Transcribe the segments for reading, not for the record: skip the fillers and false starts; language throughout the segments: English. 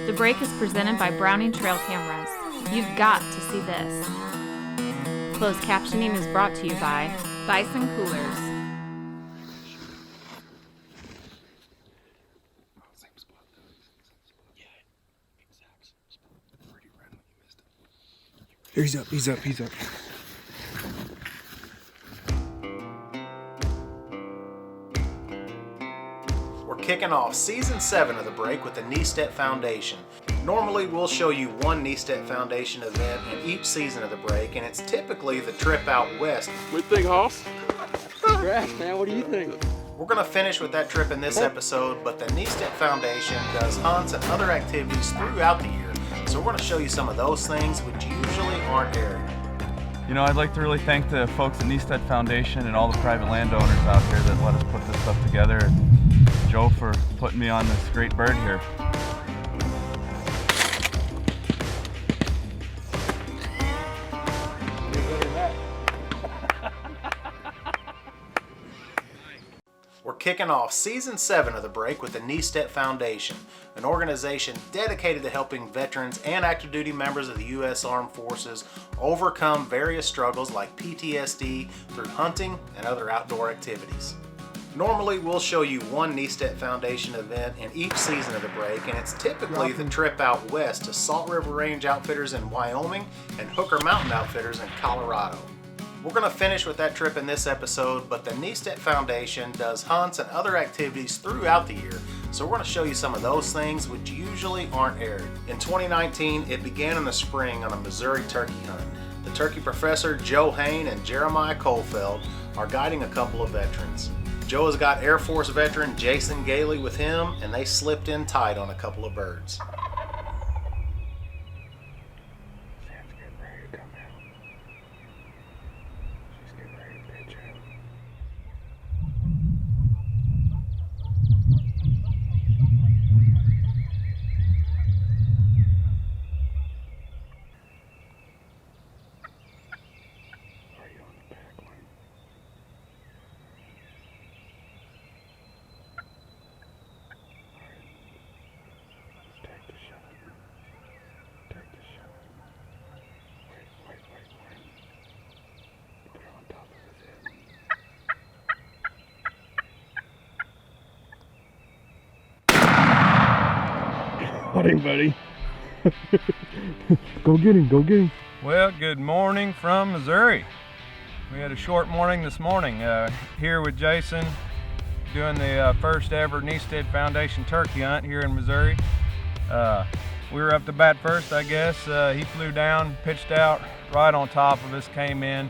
The break is presented by Browning Trail Cameras. You've got to see this. Closed captioning is brought to you by Bison Coolers. He's up. We're kicking off Season 7 of the break with the Kniestedt Foundation. Normally, we'll show you one Kniestedt Foundation event in each season of the break, and it's typically the trip out west. What do you think, Hoss? Congrats, man. What do you think? We're going to finish with that trip in this episode, but the Kniestedt Foundation does hunts and other activities throughout the year, so we're going to show you some of those things which usually aren't aired. You know, I'd like to really thank the folks at Kniestedt Foundation and all the private landowners out here that let us put this stuff together, and Joe for putting me on this great bird here. We're kicking off Season 7 of the break with the Kniestedt Foundation, an organization dedicated to helping veterans and active duty members of the U.S. Armed Forces overcome various struggles like PTSD through hunting and other outdoor activities. Normally, we'll show you one Kniestedt Foundation event in each season of the break, and it's typically the trip out west to Salt River Range Outfitters in Wyoming and Hooker Mountain Outfitters in Colorado. We're going to finish with that trip in this episode, but the Kniestedt Foundation does hunts and other activities throughout the year, so we're going to show you some of those things which usually aren't aired. In 2019, it began in the spring on a Missouri turkey hunt. The turkey professor, Joe Hain, and Jeremiah Colfeld are guiding a couple of veterans. Joe has got Air Force veteran Jason Gailey with him, and they slipped in tight on a couple of birds. Buddy. Go get him. Well, good morning from Missouri. We had a short morning this morning here with Jason doing the first ever Kniestedt Foundation turkey hunt here in Missouri. We were up to bat first, I guess. He flew down, pitched out right on top of us, came in.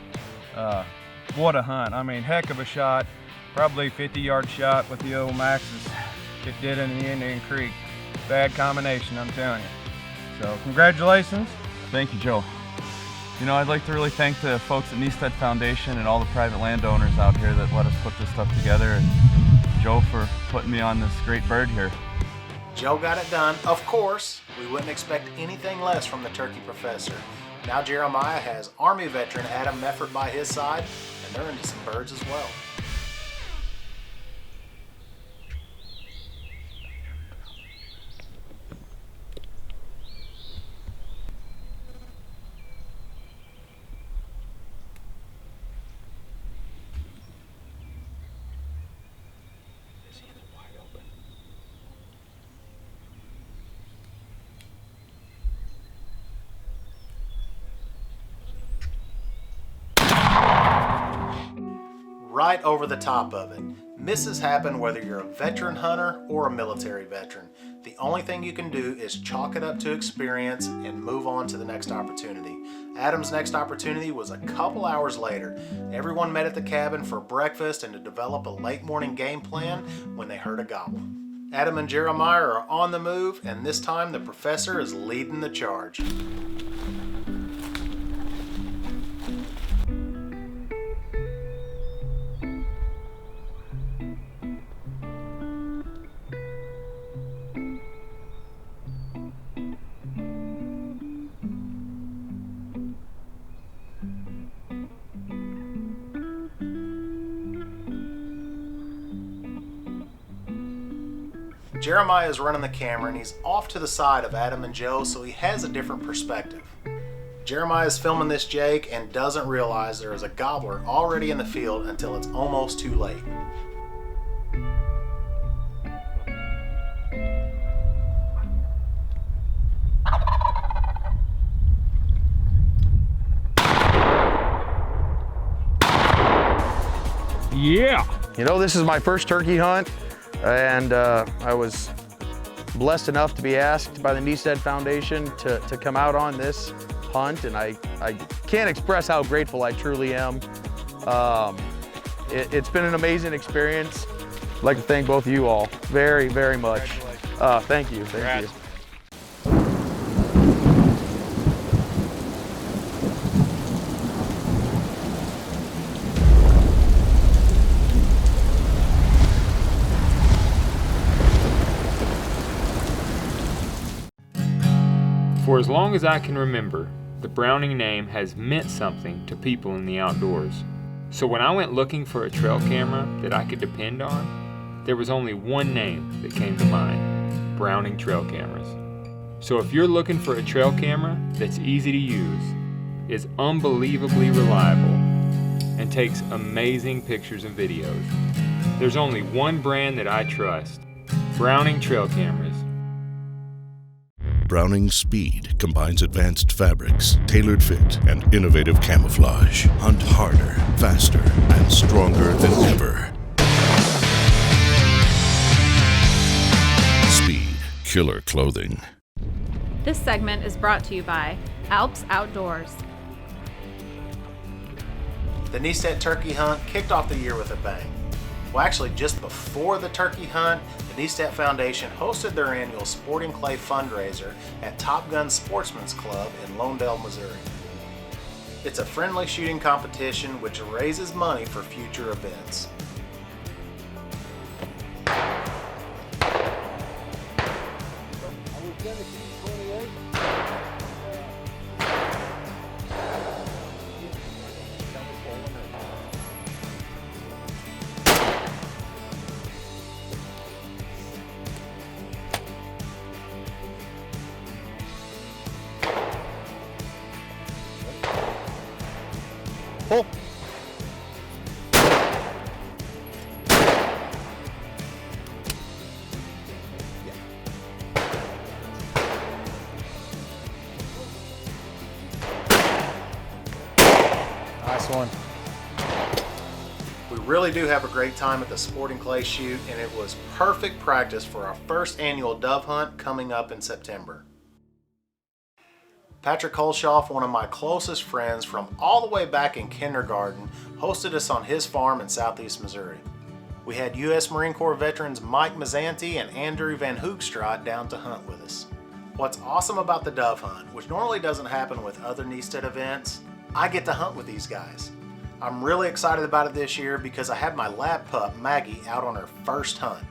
What a hunt. I mean, heck of a shot. Probably 50-yard shot with the old Maxes. It did in the Indian Creek. Bad combination, I'm telling you. So, congratulations. Thank you, Joe. You know, I'd like to really thank the folks at Kniestedt Foundation and all the private landowners out here that let us put this stuff together, and Joe for putting me on this great bird here. Joe got it done. Of course, we wouldn't expect anything less from the turkey professor. Now Jeremiah has Army veteran Adam Meffert by his side, and they're into some birds as well. Right over the top of it. Misses happen whether you're a veteran hunter or a military veteran. The only thing you can do is chalk it up to experience and move on to the next opportunity. Adam's next opportunity was a couple hours later. Everyone met at the cabin for breakfast and to develop a late morning game plan when they heard a gobble. Adam and Jeremiah are on the move, and this time the professor is leading the charge. Jeremiah is running the camera and he's off to the side of Adam and Joe, so he has a different perspective. Jeremiah is filming this Jake and doesn't realize there is a gobbler already in the field until it's almost too late. Yeah! You know, this is my first turkey hunt, and I was blessed enough to be asked by the Kniestedt Foundation to come out on this hunt, and I can't express how grateful I truly am. It's been an amazing experience. I'd like to thank both of you all very, very much. Thank you. Thank you. For as long as I can remember, the Browning name has meant something to people in the outdoors. So when I went looking for a trail camera that I could depend on, there was only one name that came to mind: Browning Trail Cameras. So if you're looking for a trail camera that's easy to use, is unbelievably reliable, and takes amazing pictures and videos, there's only one brand that I trust: Browning Trail Cameras. Browning Speed combines advanced fabrics, tailored fit, and innovative camouflage. Hunt harder, faster, and stronger than ever. Speed, killer clothing. This segment is brought to you by Alps Outdoors. The Kniestedt turkey hunt kicked off the year with a bang. Well, actually, just before the turkey hunt, the Kniestedt Foundation hosted their annual Sporting Clay fundraiser at Top Gun Sportsman's Club in Lonedale, Missouri. It's a friendly shooting competition which raises money for future events. Pull. Nice one. We really do have a great time at the Sporting Clay shoot, and it was perfect practice for our first annual dove hunt coming up in September. Patrick Kolshoff, one of my closest friends from all the way back in kindergarten, hosted us on his farm in southeast Missouri. We had U.S. Marine Corps veterans Mike Mazzanti and Andrew Van Hoogstraat down to hunt with us. What's awesome about the dove hunt, which normally doesn't happen with other Kniestedt events, I get to hunt with these guys. I'm really excited about it this year because I have my lab pup Maggie out on her first hunt.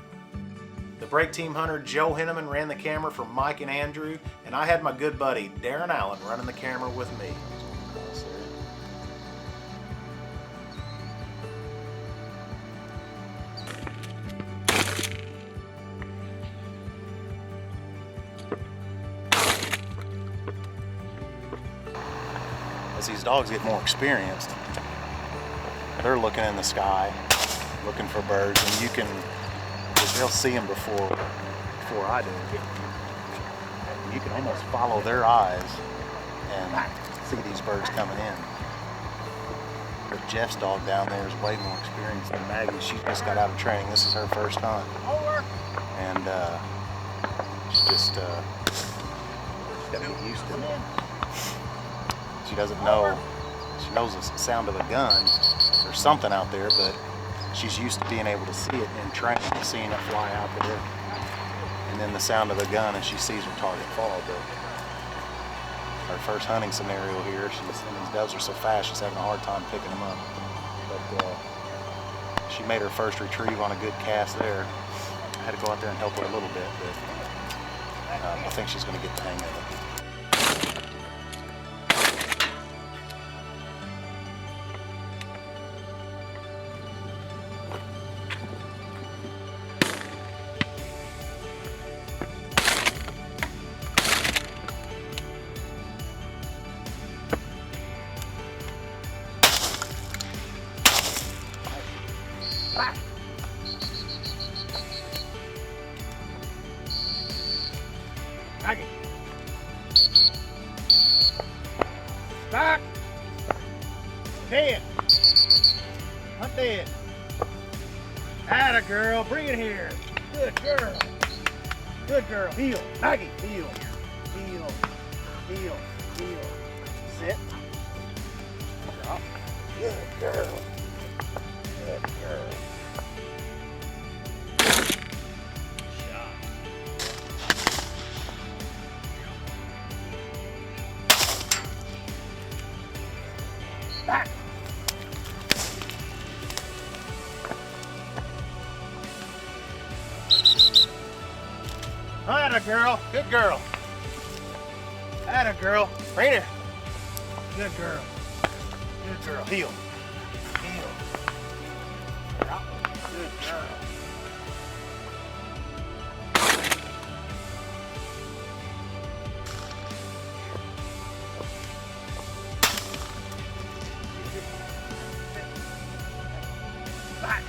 The break team hunter Joe Henneman ran the camera for Mike and Andrew, and I had my good buddy Darren Allen running the camera with me. As these dogs get more experienced, they're looking in the sky, looking for birds, and you can, they'll see them before I do. You can almost follow their eyes and see these birds coming in. But Jeff's dog down there is way more experienced than Maggie. She just got out of training. This is her first hunt. And she's just she's got to get used to it. She doesn't know. She knows the sound of a gun. There's something out there, but she's used to being able to see it in training, seeing it fly out there, and then the sound of the gun, and she sees her target fall. But her first hunting scenario here, and these doves are so fast, she's having a hard time picking them up. But she made her first retrieve on a good cast there. I had to go out there and help her a little bit, but I think she's going to get the hang of it. Maggie. Back. Head. Hunt dead. Atta girl, bring it here. Good girl. Good girl. Heel. Maggie, heel. Heel. Heel. Heel. Sit. Drop. Good girl. Good girl. Shot. Back. Atta girl. Good girl. Atta girl. Right here. Good girl. Good girl. Heel. Heel. Drop. Good girl. Back.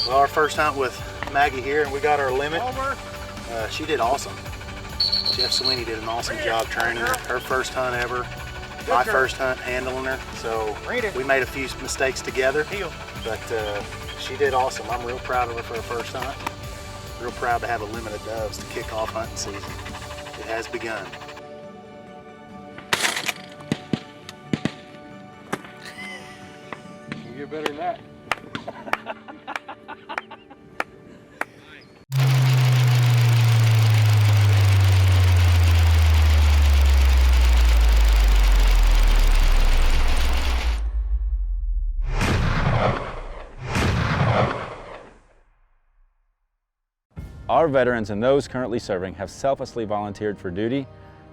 Well, our first hunt with Maggie here, and we got our limit. She did awesome. Jeff Sweeney did an awesome job training her. Her first hunt ever. My first hunt handling her. So we made a few mistakes together, but she did awesome. I'm real proud of her for her first hunt. Real proud to have a limit of doves to kick off hunting season. It has begun. You get better than that. Our veterans and those currently serving have selflessly volunteered for duty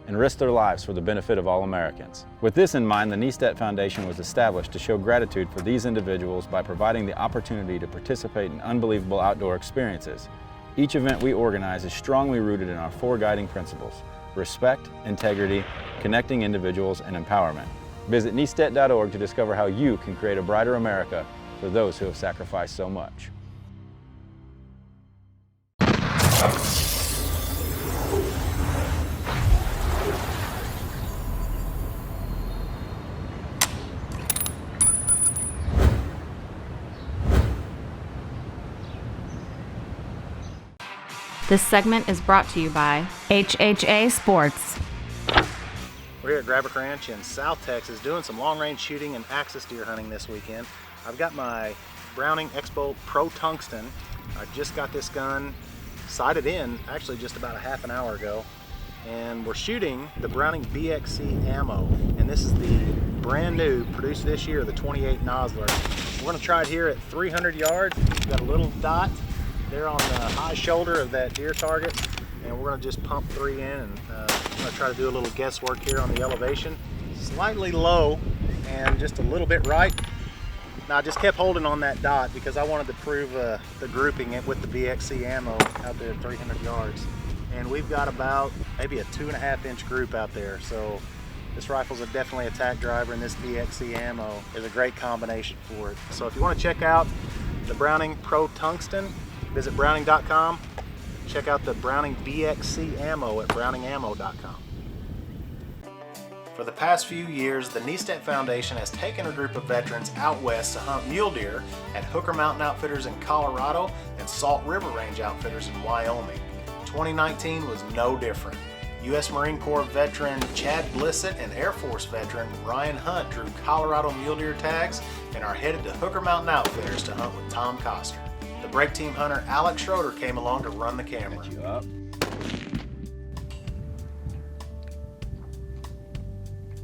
and risked their lives for the benefit of all Americans. With this in mind, the Kniestedt Foundation was established to show gratitude for these individuals by providing the opportunity to participate in unbelievable outdoor experiences. Each event we organize is strongly rooted in our four guiding principles: respect, integrity, connecting individuals, and empowerment. Visit Kniestedt.org to discover how you can create a brighter America for those who have sacrificed so much. This segment is brought to you by HHA Sports. We're here at Grabber Ranch in South Texas doing some long-range shooting and axis deer hunting this weekend. I've got my Browning X-Bolt Pro Tungsten. I just got this gun sighted in actually just about a half an hour ago, and we're shooting the Browning BXC ammo, and this is the brand new, produced this year, the 28 Nosler. We're going to try it here at 300 yards. We've got a little dot there on the high shoulder of that deer target, and we're going to just pump 3 in, and I'm going to try to do a little guesswork here on the elevation. Slightly low and just a little bit right. Now I just kept holding on that dot because I wanted to prove the grouping it with the BXC ammo out there at 300 yards. And we've got about maybe a 2.5 inch group out there. So this rifle's definitely a tack driver, and this BXC ammo is a great combination for it. So if you want to check out the Browning Pro Tungsten, visit browning.com. Check out the Browning BXC ammo at browningammo.com. For the past few years, the Kniestedt Foundation has taken a group of veterans out west to hunt mule deer at Hooker Mountain Outfitters in Colorado and Salt River Range Outfitters in Wyoming. 2019 was no different. U.S. Marine Corps veteran Chad Blissett and Air Force veteran Ryan Hunt drew Colorado mule deer tags and are headed to Hooker Mountain Outfitters to hunt with Tom Coster. The brake team hunter Alex Schroeder came along to run the camera. Get you up.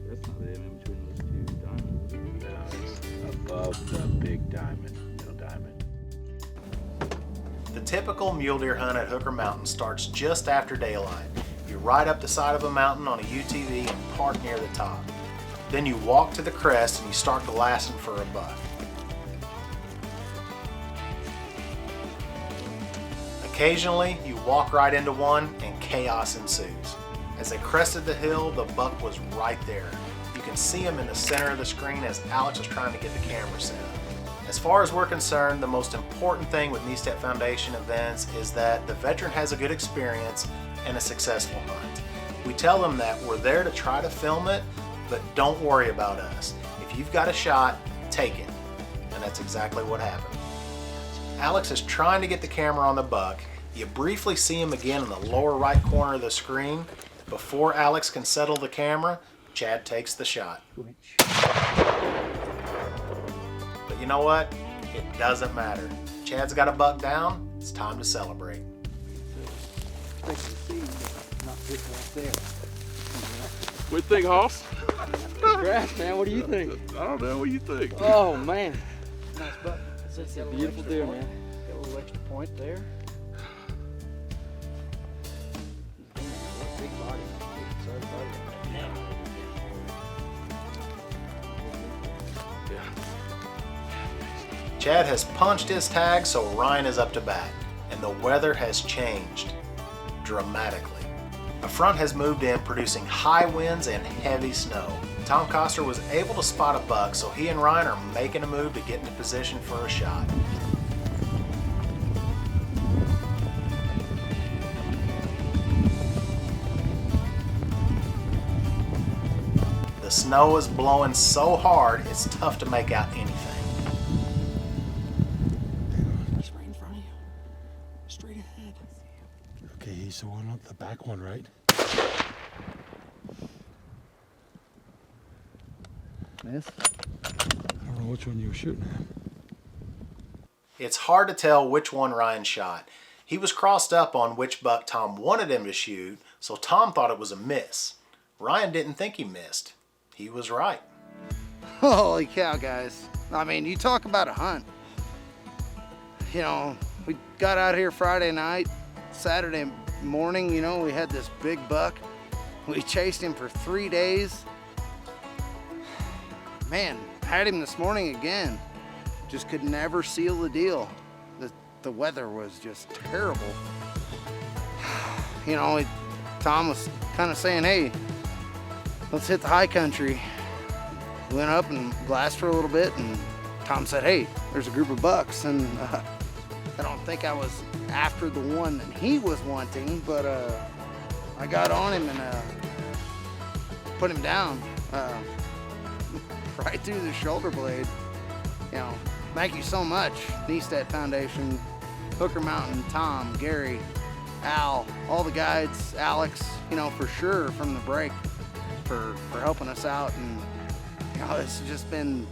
That's not the in between those two diamonds. No, it's above the big diamond, middle diamond. The typical mule deer hunt at Hooker Mountain starts just after daylight. You ride up the side of a mountain on a UTV and park near the top. Then you walk to the crest and you start glassing for a buck. Occasionally, you walk right into one and chaos ensues. As they crested the hill, the buck was right there. You can see him in the center of the screen as Alex is trying to get the camera set up. As far as we're concerned, the most important thing with Kniestedt Foundation events is that the veteran has a good experience and a successful hunt. We tell them that we're there to try to film it, but don't worry about us. If you've got a shot, take it. And that's exactly what happened. Alex is trying to get the camera on the buck. You briefly see him again in the lower right corner of the screen. Before Alex can settle the camera, Chad takes the shot. But you know what? It doesn't matter. Chad's got a buck down. It's time to celebrate. What do you think, Hoss? Grass, man. What do you think? I don't know. What do you think? Oh, man. Nice buck. That's a beautiful deer, man. Got a little extra point there. Big body. Big body. Chad has punched his tag, so Ryan is up to bat, and the weather has changed dramatically. A front has moved in, producing high winds and heavy snow. Tom Coster was able to spot a buck, so he and Ryan are making a move to get into position for a shot. The snow is blowing so hard, it's tough to make out anything. He's right in front of you. Straight ahead. Okay, he's the one up the back one, right? Miss? I don't know which one you were shooting at. It's hard to tell which one Ryan shot. He was crossed up on which buck Tom wanted him to shoot, so Tom thought it was a miss. Ryan didn't think he missed. He was right. Holy cow, guys. I mean, you talk about a hunt. You know, we got out here Friday night, Saturday morning, you know, we had this big buck. We chased him for 3 days. Man, had him this morning again. Just could never seal the deal. The weather was just terrible. You know, Tom was kind of saying, hey, let's hit the high country. We went up and glassed for a little bit, and Tom said, hey, there's a group of bucks. And I don't think I was after the one that he was wanting, but I got on him and put him down right through the shoulder blade. You know, thank you so much, Kniestedt Foundation, Hooker Mountain, Tom, Gary, Al, all the guides, Alex, you know, for sure from the break for helping us out. And, you know, it's just been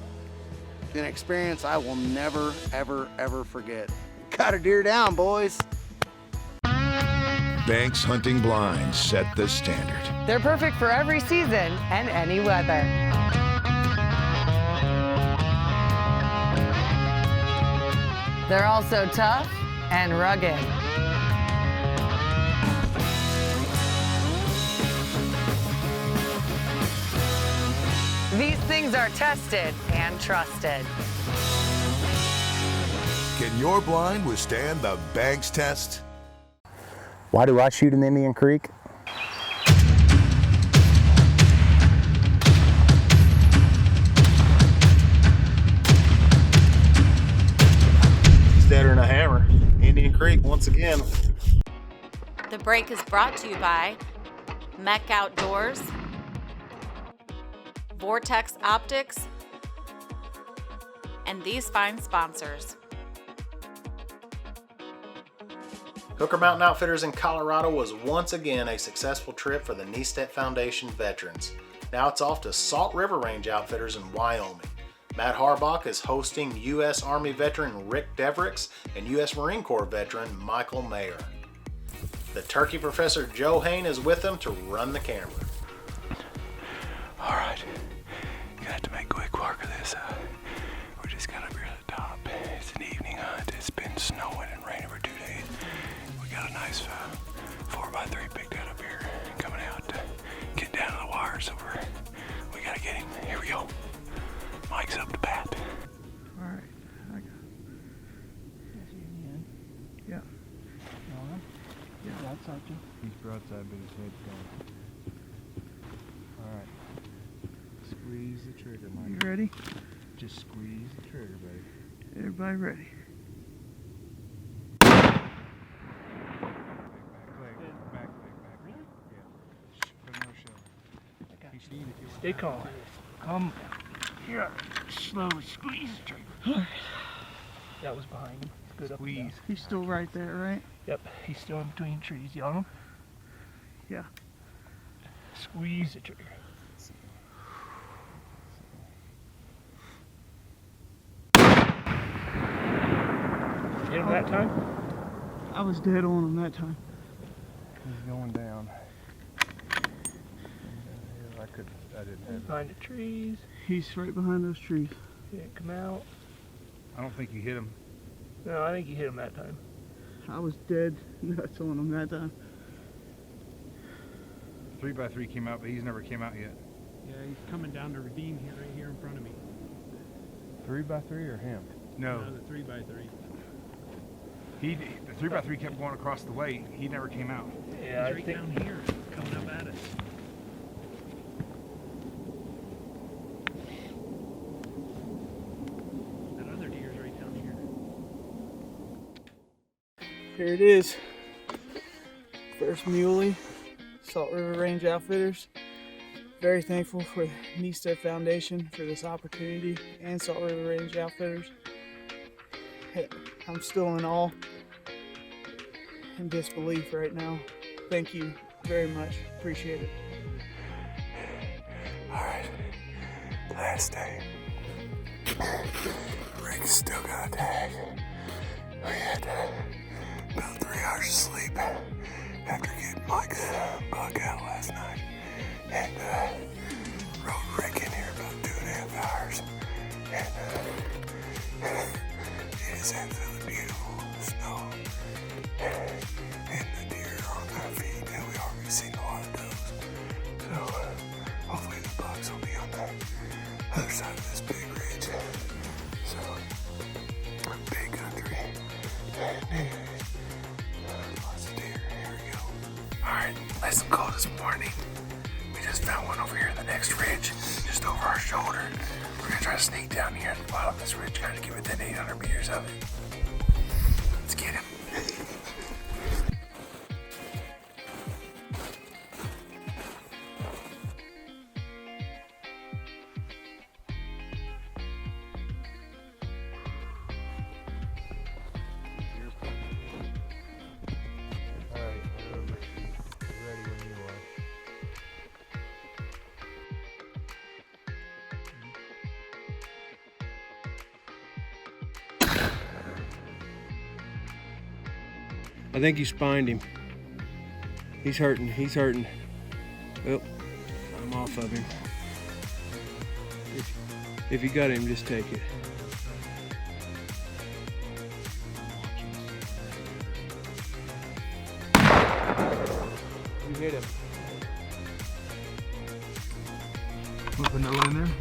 an experience I will never, ever, ever forget. Got a deer down, boys. Banks Hunting Blinds set the standard. They're perfect for every season and any weather. They're also tough and rugged. These things are tested and trusted. Can your blind withstand the Banks test? Why do I shoot in Indian Creek? He's deader than a hammer. Indian Creek once again. The break is brought to you by Mech Outdoors, Vortex Optics, and these fine sponsors. Hooker Mountain Outfitters in Colorado was once again a successful trip for the Kniestedt Foundation veterans. Now it's off to Salt River Range Outfitters in Wyoming. Matt Harbach is hosting U.S. Army veteran Rick Devericks and U.S. Marine Corps veteran Michael Mayer. The Turkey Professor Joe Hain is with them to run the camera. All right. Gonna have to make quick work of this. We're just gonna be at the top. It's an evening hunt. It's been snowing and raining for 2 days. We got a nice 4x3 picked out up here, coming out to get down to the wire. So we gotta get him. Here we go. Mike's up to bat. All right. I got it. Yeah. Yeah, outside you. He's broadside, but his head's gone. All right. Squeeze the trigger, Mike. You ready? Just squeeze the trigger, baby. Everybody ready? Stay calm. Come here. Slowly squeeze the trigger. That was behind him. Good up and down. He's still right there, right? Yep. He's still in between trees. You on him? Yeah. Squeeze the trigger. Hit him that time? I was dead on him that time. He's going down. I didn't have Behind the trees. He's right behind those trees. He didn't come out. I don't think you hit him. No, I think you hit him that time. I was dead nuts on him that time. 3x3 came out, but he's never came out yet. Yeah, he's coming down to redeem here, right here in front of me. 3x3 or him? No, the 3x3. The 3x3 kept going across the way. He never came out. Yeah, he's right down here, coming up at us. That other deer's right down here. Here it is. First muley, Salt River Range Outfitters. Very thankful for the Kniestedt Foundation for this opportunity and Salt River Range Outfitters. I'm still in awe and disbelief right now. Thank you very much. Appreciate it. Alright, last day. Rick's still got a tag. We had about 3 hours of sleep after getting Mike's bug out last night. And rode Rick in here about 2.5 hours. And it is absolutely beautiful. Snow. And the deer are on their feet, and we already seen a lot of does. So hopefully the bugs will be on the other side of this big ridge. So big country. And lots of deer. Here we go. Alright, nice and cold this morning. We just found one over here in the next ridge, just over our shoulder. We're gonna try to sneak down here at the bottom of this ridge, try to get within 800 meters of it. Let's get him. I think you spined him. He's hurting, he's hurting. Well, I'm off of him. If you got him, just take it. You hit him. Put another one in there?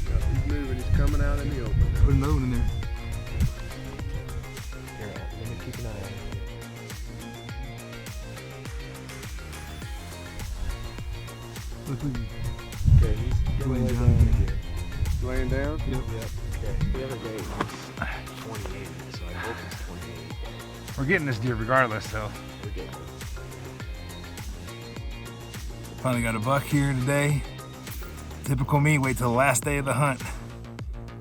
Yeah, he's moving, he's coming out in the open. Put another one in there. Here, let me keep an eye on him. Okay, he's laying down again. Laying down? Yep. Okay. The other day was 28, so I hope it's 28. We're getting this deer regardless, though. We're getting it. Finally got a buck here today. Typical me, wait till the last day of the hunt.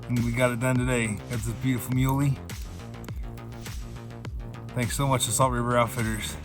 And we got it done today. Got this beautiful muley. Thanks so much to Salt River Outfitters.